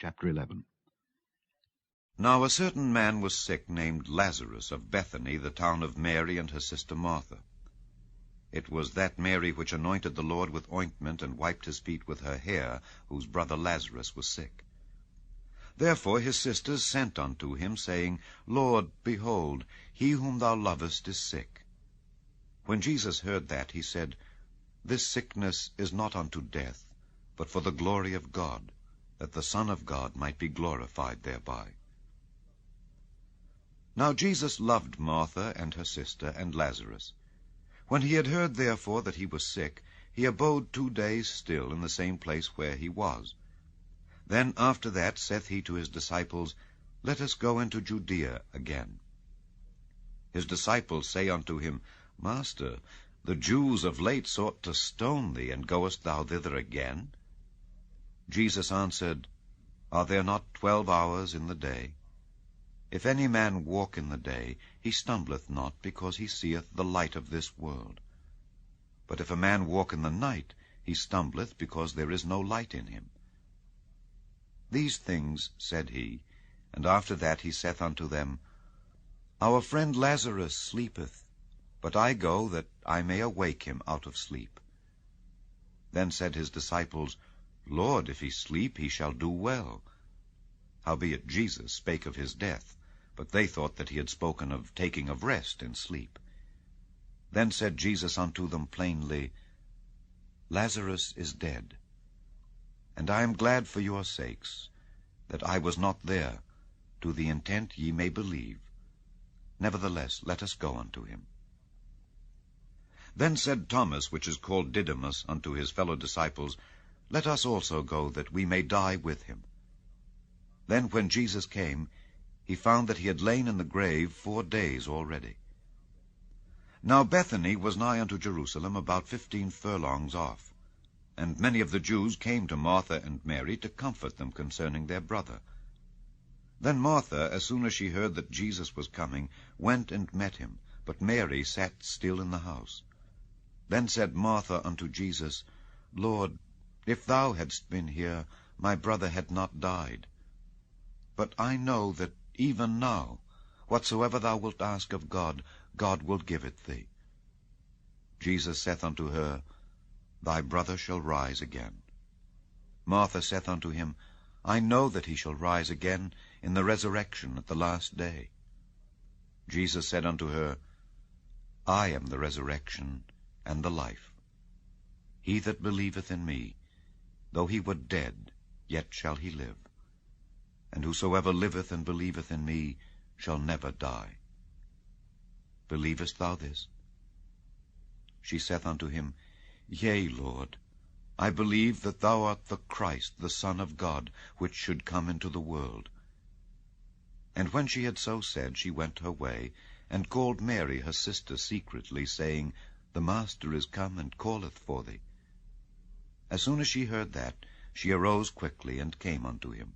Chapter 11. Now a certain man was sick named Lazarus of Bethany, the town of Mary and her sister Martha. It was that Mary which anointed the Lord with ointment and wiped his feet with her hair, whose brother Lazarus was sick. Therefore his sisters sent unto him, saying, Lord, behold, he whom thou lovest is sick. When Jesus heard that, he said, This sickness is not unto death, but for the glory of God, that the Son of God might be glorified thereby. Now Jesus loved Martha and her sister and Lazarus. When he had heard therefore that he was sick, he abode 2 days still in the same place where he was. Then after that saith he to his disciples, Let us go into Judea again. His disciples say unto him, Master, the Jews of late sought to stone thee, and goest thou thither again? Jesus answered, Are there not 12 hours in the day? If any man walk in the day, he stumbleth not, because he seeth the light of this world. But if a man walk in the night, he stumbleth, because there is no light in him. These things said he, and after that he saith unto them, Our friend Lazarus sleepeth, but I go that I may awake him out of sleep. Then said his disciples, Lord, if he sleep, he shall do well. Howbeit Jesus spake of his death, but they thought that he had spoken of taking of rest in sleep. Then said Jesus unto them plainly, Lazarus is dead, and I am glad for your sakes, that I was not there, to the intent ye may believe. Nevertheless, let us go unto him. Then said Thomas, which is called Didymus, unto his fellow disciples, Let us also go, that we may die with him. Then when Jesus came, he found that he had lain in the grave 4 days already. Now Bethany was nigh unto Jerusalem, about 15 furlongs off. And many of the Jews came to Martha and Mary to comfort them concerning their brother. Then Martha, as soon as she heard that Jesus was coming, went and met him, but Mary sat still in the house. Then said Martha unto Jesus, Lord, if thou hadst been here, my brother had not died. But I know that even now, whatsoever thou wilt ask of God, God will give it thee. Jesus saith unto her, Thy brother shall rise again. Martha saith unto him, I know that he shall rise again in the resurrection at the last day. Jesus said unto her, I am the resurrection and the life. He that believeth in me, though he were dead, yet shall he live. And whosoever liveth and believeth in me shall never die. Believest thou this? She saith unto him, Yea, Lord, I believe that thou art the Christ, the Son of God, which should come into the world. And when she had so said, she went her way, and called Mary her sister secretly, saying, The Master is come, and calleth for thee. As soon as she heard that, she arose quickly, and came unto him.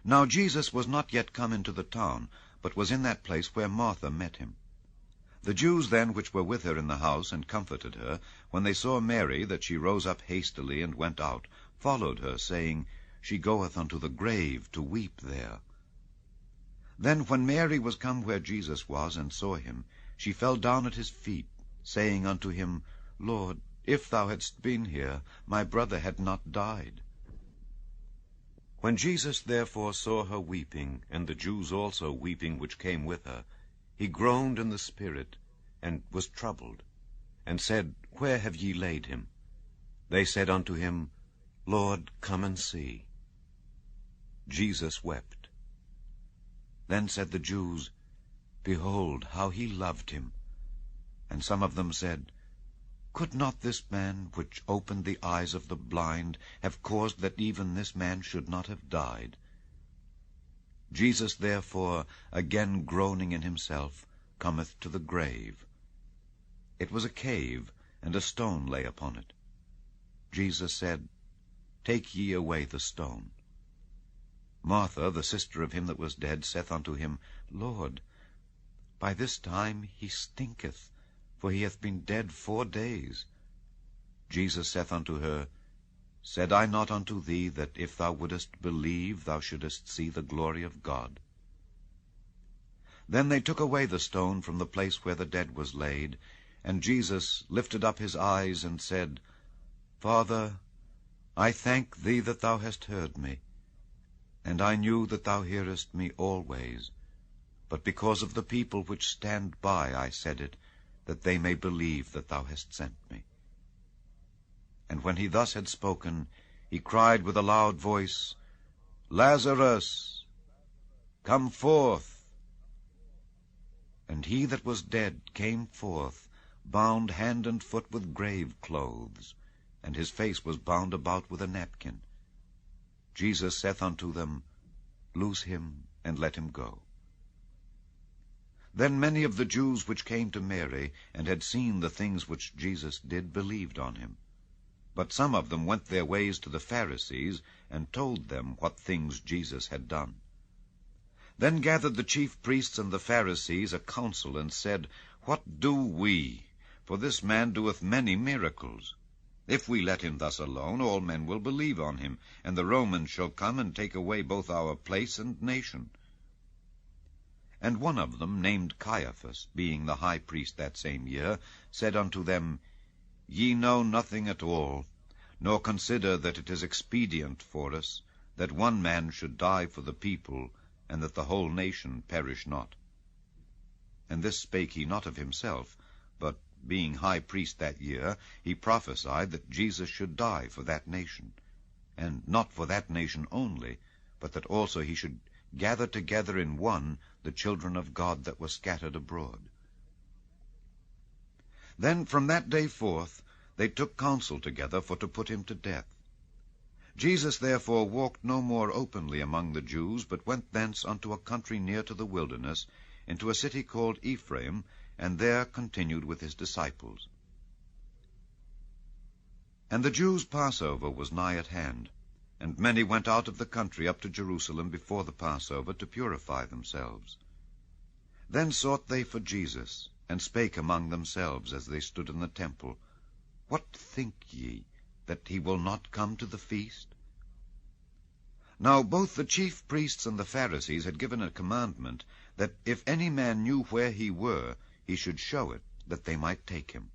Now Jesus was not yet come into the town, but was in that place where Martha met him. The Jews then which were with her in the house, and comforted her, when they saw Mary, that she rose up hastily, and went out, followed her, saying, She goeth unto the grave to weep there. Then when Mary was come where Jesus was, and saw him, she fell down at his feet, saying unto him, Lord, if thou hadst been here, my brother had not died. When Jesus therefore saw her weeping, and the Jews also weeping which came with her, he groaned in the spirit, and was troubled, and said, Where have ye laid him? They said unto him, Lord, come and see. Jesus wept. Then said the Jews, Behold, how he loved him. And some of them said, Could not this man, which opened the eyes of the blind, have caused that even this man should not have died? Jesus therefore, again groaning in himself, cometh to the grave. It was a cave, and a stone lay upon it. Jesus said, Take ye away the stone. Martha, the sister of him that was dead, saith unto him, Lord, by this time he stinketh, for he hath been dead 4 days. Jesus saith unto her, Said I not unto thee, that if thou wouldest believe, thou shouldest see the glory of God? Then they took away the stone from the place where the dead was laid, and Jesus lifted up his eyes, and said, Father, I thank thee that thou hast heard me. And I knew that thou hearest me always. But because of the people which stand by I said it, that they may believe that thou hast sent me. And when he thus had spoken, he cried with a loud voice, Lazarus, come forth. And he that was dead came forth, bound hand and foot with grave clothes, and his face was bound about with a napkin. Jesus saith unto them, Loose him, and let him go. Then many of the Jews which came to Mary, and had seen the things which Jesus did, believed on him. But some of them went their ways to the Pharisees, and told them what things Jesus had done. Then gathered the chief priests and the Pharisees a council, and said, What do we? For this man doeth many miracles. If we let him thus alone, all men will believe on him, and the Romans shall come and take away both our place and nation. And one of them, named Caiaphas, being the high priest that same year, said unto them, Ye know nothing at all, nor consider that it is expedient for us that one man should die for the people, and that the whole nation perish not. And this spake he not of himself, but, being high priest that year, he prophesied that Jesus should die for that nation, and not for that nation only, but that also he should gather together in one the children of God that were scattered abroad. Then from that day forth they took counsel together for to put him to death. Jesus therefore walked no more openly among the Jews, but went thence unto a country near to the wilderness, into a city called Ephraim, and there continued with his disciples. And the Jews' Passover was nigh at hand, and many went out of the country up to Jerusalem before the Passover to purify themselves. Then sought they for Jesus, and spake among themselves as they stood in the temple, What think ye, that he will not come to the feast? Now both the chief priests and the Pharisees had given a commandment, that if any man knew where he were, he should show it, that they might take him.